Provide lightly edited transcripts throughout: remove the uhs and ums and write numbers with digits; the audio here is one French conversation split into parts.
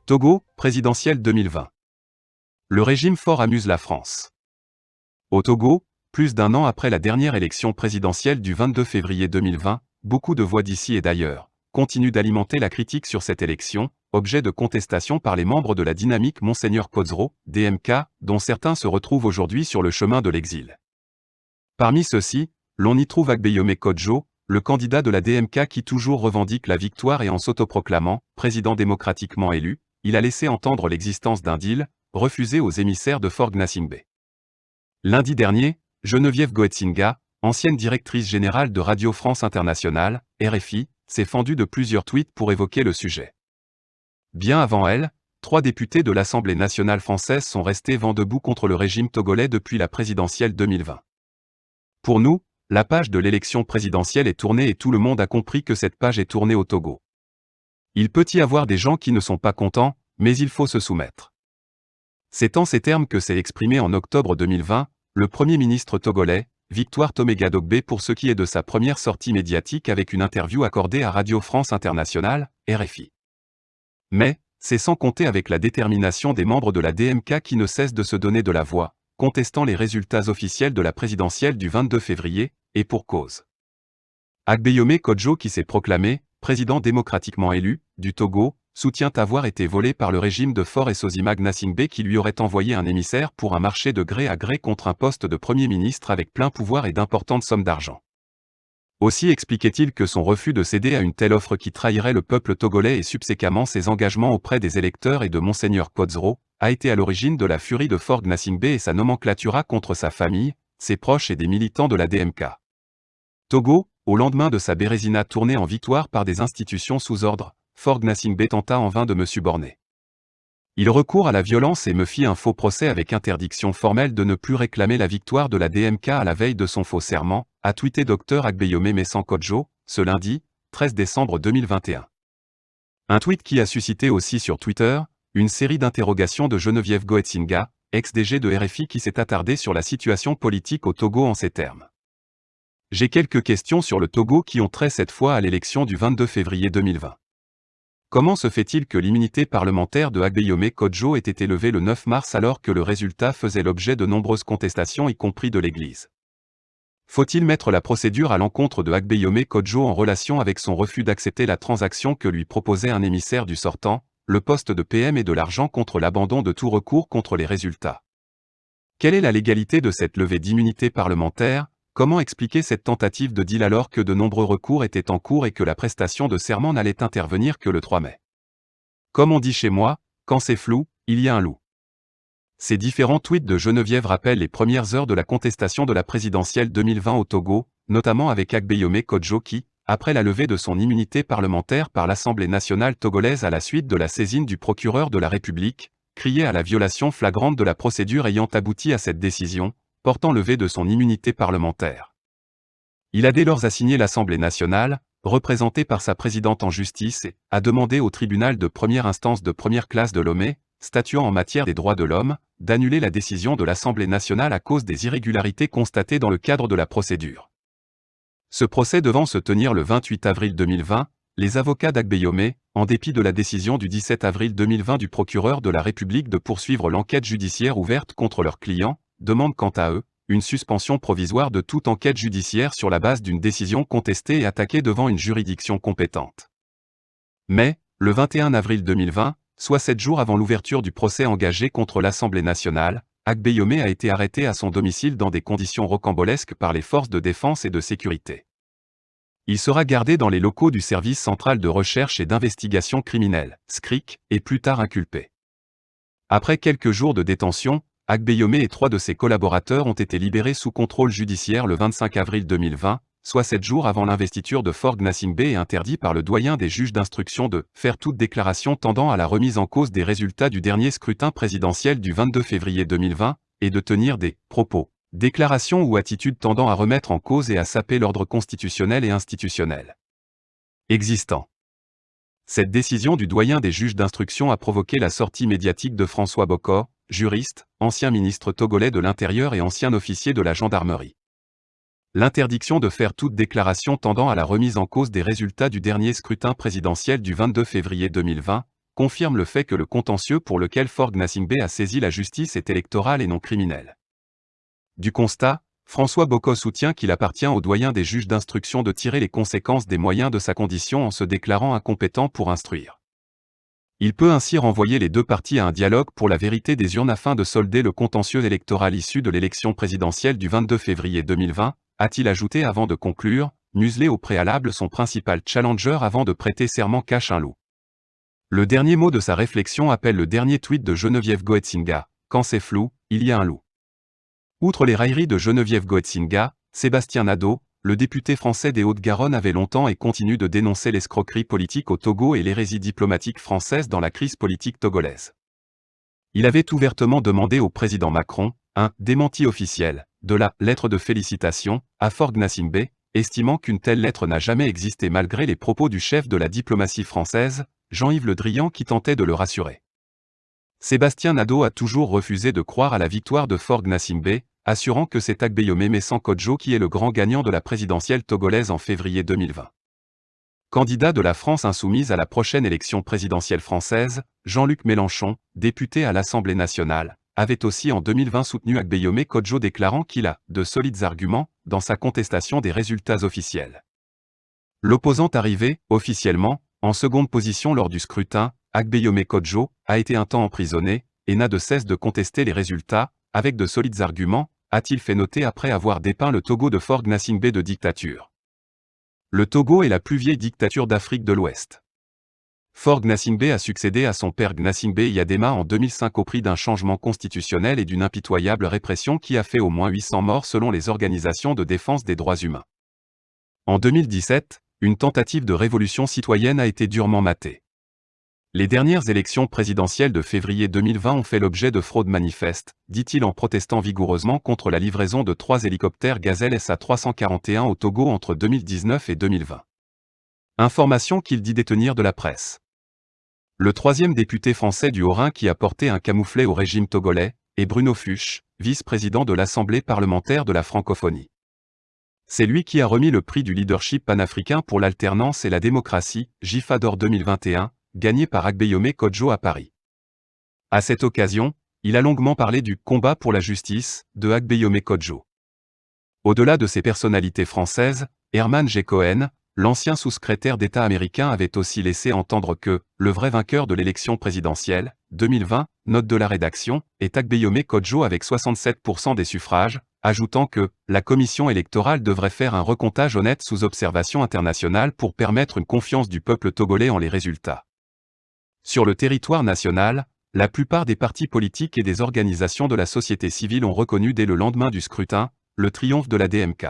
Togo, présidentielle 2020. Le régime fort amuse la France. Au Togo, plus d'un an après la dernière élection présidentielle du 22 février 2020, beaucoup de voix d'ici et d'ailleurs continuent d'alimenter la critique sur cette élection, objet de contestation par les membres de la dynamique Monseigneur Codzero, DMK, dont certains se retrouvent aujourd'hui sur le chemin de l'exil. Parmi ceux-ci, l'on y trouve Agbeyome Kodjo, le candidat de la DMK qui toujours revendique la victoire et en s'autoproclamant président démocratiquement élu, il a laissé entendre l'existence d'un deal, refusé aux émissaires de Faure Gnassingbé. Lundi dernier, Geneviève Goetzinga, ancienne directrice générale de Radio France Internationale, RFI, s'est fendue de plusieurs tweets pour évoquer le sujet. Bien avant elle, 3 députés de l'Assemblée nationale française sont restés vent debout contre le régime togolais depuis la présidentielle 2020. Pour nous, la page de l'élection présidentielle est tournée et tout le monde a compris que cette page est tournée au Togo. Il peut y avoir des gens qui ne sont pas contents, mais il faut se soumettre. C'est en ces termes que s'est exprimé en octobre 2020, le Premier ministre togolais, Victoire Toméga-Dogbé pour ce qui est de sa première sortie médiatique avec une interview accordée à Radio France Internationale, RFI. Mais, c'est sans compter avec la détermination des membres de la DMK qui ne cessent de se donner de la voix, contestant les résultats officiels de la présidentielle du 22 février, et pour cause. Agbeyome Kodjo qui s'est proclamé président démocratiquement élu du Togo, soutient avoir été volé par le régime de Faure Esozima Gnassingbé qui lui aurait envoyé un émissaire pour un marché de gré à gré contre un poste de Premier ministre avec plein pouvoir et d'importantes sommes d'argent. Aussi expliquait-il que son refus de céder à une telle offre qui trahirait le peuple togolais et subséquemment ses engagements auprès des électeurs et de Monseigneur Codzero, a été à l'origine de la furie de Faure Gnassingbé et sa nomenclatura contre sa famille, ses proches et des militants de la DMK. Togo, au lendemain de sa bérésina tournée en victoire par des institutions sous ordre, Faure Gnassingbé tenta en vain de me suborner. Il recourt à la violence et me fit un faux procès avec interdiction formelle de ne plus réclamer la victoire de la DMK à la veille de son faux serment, a tweeté Dr Agbeyome Messan Kodjo, ce lundi, 13 décembre 2021. Un tweet qui a suscité aussi sur Twitter, une série d'interrogations de Geneviève Goetzinga, ex-DG de RFI qui s'est attardée sur la situation politique au Togo en ces termes. J'ai quelques questions sur le Togo qui ont trait cette fois à l'élection du 22 février 2020. Comment se fait-il que l'immunité parlementaire de Agbeyome Kodjo ait été levée le 9 mars alors que le résultat faisait l'objet de nombreuses contestations y compris de l'Église? Faut-il mettre la procédure à l'encontre de Agbeyome Kodjo en relation avec son refus d'accepter la transaction que lui proposait un émissaire du sortant, le poste de PM et de l'argent contre l'abandon de tout recours contre les résultats? Quelle est la légalité de cette levée d'immunité parlementaire? Comment expliquer cette tentative de deal alors que de nombreux recours étaient en cours et que la prestation de serment n'allait intervenir que le 3 mai? Comme on dit chez moi, quand c'est flou, il y a un loup. Ces différents tweets de Geneviève rappellent les premières heures de la contestation de la présidentielle 2020 au Togo, notamment avec Agbeyome Kodjo qui, après la levée de son immunité parlementaire par l'Assemblée nationale togolaise à la suite de la saisine du procureur de la République, criait à la violation flagrante de la procédure ayant abouti à cette décision, portant levée de son immunité parlementaire. Il a dès lors assigné l'Assemblée nationale, représentée par sa présidente en justice et a demandé au tribunal de première instance de première classe de Lomé, statuant en matière des droits de l'homme, d'annuler la décision de l'Assemblée nationale à cause des irrégularités constatées dans le cadre de la procédure. Ce procès devant se tenir le 28 avril 2020, les avocats d'Agbeyome, en dépit de la décision du 17 avril 2020 du procureur de la République de poursuivre l'enquête judiciaire ouverte contre leurs clients, demandent quant à eux, une suspension provisoire de toute enquête judiciaire sur la base d'une décision contestée et attaquée devant une juridiction compétente. Mais, le 21 avril 2020, soit 7 jours avant l'ouverture du procès engagé contre l'Assemblée nationale, Agbeyome a été arrêté à son domicile dans des conditions rocambolesques par les forces de défense et de sécurité. Il sera gardé dans les locaux du Service central de recherche et d'investigation criminelle, SCRIC, et plus tard inculpé. Après quelques jours de détention, Agbeyome et 3 de ses collaborateurs ont été libérés sous contrôle judiciaire le 25 avril 2020, soit 7 jours avant l'investiture de Faure Gnassingbé et interdit par le doyen des juges d'instruction de faire toute déclaration tendant à la remise en cause des résultats du dernier scrutin présidentiel du 22 février 2020, et de tenir des propos, déclarations ou attitudes tendant à remettre en cause et à saper l'ordre constitutionnel et institutionnel existant. Cette décision du doyen des juges d'instruction a provoqué la sortie médiatique de François Bokor, juriste, ancien ministre togolais de l'Intérieur et ancien officier de la gendarmerie. L'interdiction de faire toute déclaration tendant à la remise en cause des résultats du dernier scrutin présidentiel du 22 février 2020 confirme le fait que le contentieux pour lequel Faure Gnassingbé a saisi la justice est électoral et non criminel. Du constat, François Bocco soutient qu'il appartient au doyen des juges d'instruction de tirer les conséquences des moyens de sa condition en se déclarant incompétent pour instruire. Il peut ainsi renvoyer les deux parties à un dialogue pour la vérité des urnes afin de solder le contentieux électoral issu de l'élection présidentielle du 22 février 2020, a-t-il ajouté avant de conclure, museler au préalable son principal challenger avant de prêter serment cache un loup. Le dernier mot de sa réflexion appelle le dernier tweet de Geneviève Goetzinga, « Quand c'est flou, il y a un loup ». Outre les railleries de Geneviève Goetzinga, Sébastien Nadeau, le député français des Hauts-de-Garonne avait longtemps et continue de dénoncer l'escroquerie politique au Togo et l'hérésie diplomatique française dans la crise politique togolaise. Il avait ouvertement demandé au président Macron un « démenti officiel » de la « lettre de félicitations » à Faure Gnassingbé, estimant qu'une telle lettre n'a jamais existé malgré les propos du chef de la diplomatie française, Jean-Yves Le Drian qui tentait de le rassurer. Sébastien Nadeau a toujours refusé de croire à la victoire de Faure Gnassingbé, assurant que c'est Agbeyome Messan Kodjo qui est le grand gagnant de la présidentielle togolaise en février 2020. Candidat de la France insoumise à la prochaine élection présidentielle française, Jean-Luc Mélenchon, député à l'Assemblée nationale, avait aussi en 2020 soutenu Agbeyome Kodjo déclarant qu'il a de solides arguments dans sa contestation des résultats officiels. L'opposant arrivé, officiellement, en seconde position lors du scrutin, Agbeyome Kodjo a été un temps emprisonné et n'a de cesse de contester les résultats, avec de solides arguments, a-t-il fait noter après avoir dépeint le Togo de Faure Gnassingbé de dictature. Le Togo est la plus vieille dictature d'Afrique de l'Ouest. Faure Gnassingbé a succédé à son père Gnassingbé Yadema en 2005 au prix d'un changement constitutionnel et d'une impitoyable répression qui a fait au moins 800 morts selon les organisations de défense des droits humains. En 2017, une tentative de révolution citoyenne a été durement matée. Les dernières élections présidentielles de février 2020 ont fait l'objet de fraudes manifestes, dit-il en protestant vigoureusement contre la livraison de 3 hélicoptères Gazelle SA-341 au Togo entre 2019 et 2020. Information qu'il dit détenir de la presse. Le troisième député français du Haut-Rhin qui a porté un camouflet au régime togolais est Bruno Fuchs, vice-président de l'Assemblée parlementaire de la francophonie. C'est lui qui a remis le prix du leadership panafricain pour l'alternance et la démocratie, GIFA d'or 2021, gagné par Agbeyome Kodjo à Paris. À cette occasion, il a longuement parlé du « combat pour la justice » de Agbeyome Kodjo. Au-delà de ces personnalités françaises, Herman G. Cohen, l'ancien sous-secrétaire d'État américain avait aussi laissé entendre que « le vrai vainqueur de l'élection présidentielle, 2020, note de la rédaction, est Agbeyome Kodjo avec 67% des suffrages », ajoutant que « la commission électorale devrait faire un recomptage honnête sous observation internationale pour permettre une confiance du peuple togolais en les résultats ». Sur le territoire national, la plupart des partis politiques et des organisations de la société civile ont reconnu dès le lendemain du scrutin, le triomphe de la DMK.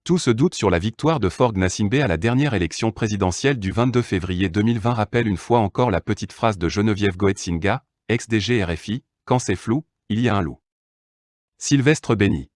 Tout se doute sur la victoire de Faure Gnassingbé à la dernière élection présidentielle du 22 février 2020 rappelle une fois encore la petite phrase de Geneviève Goetzinga, ex-DG RFI, « Quand c'est flou, il y a un loup ». Sylvestre Bény.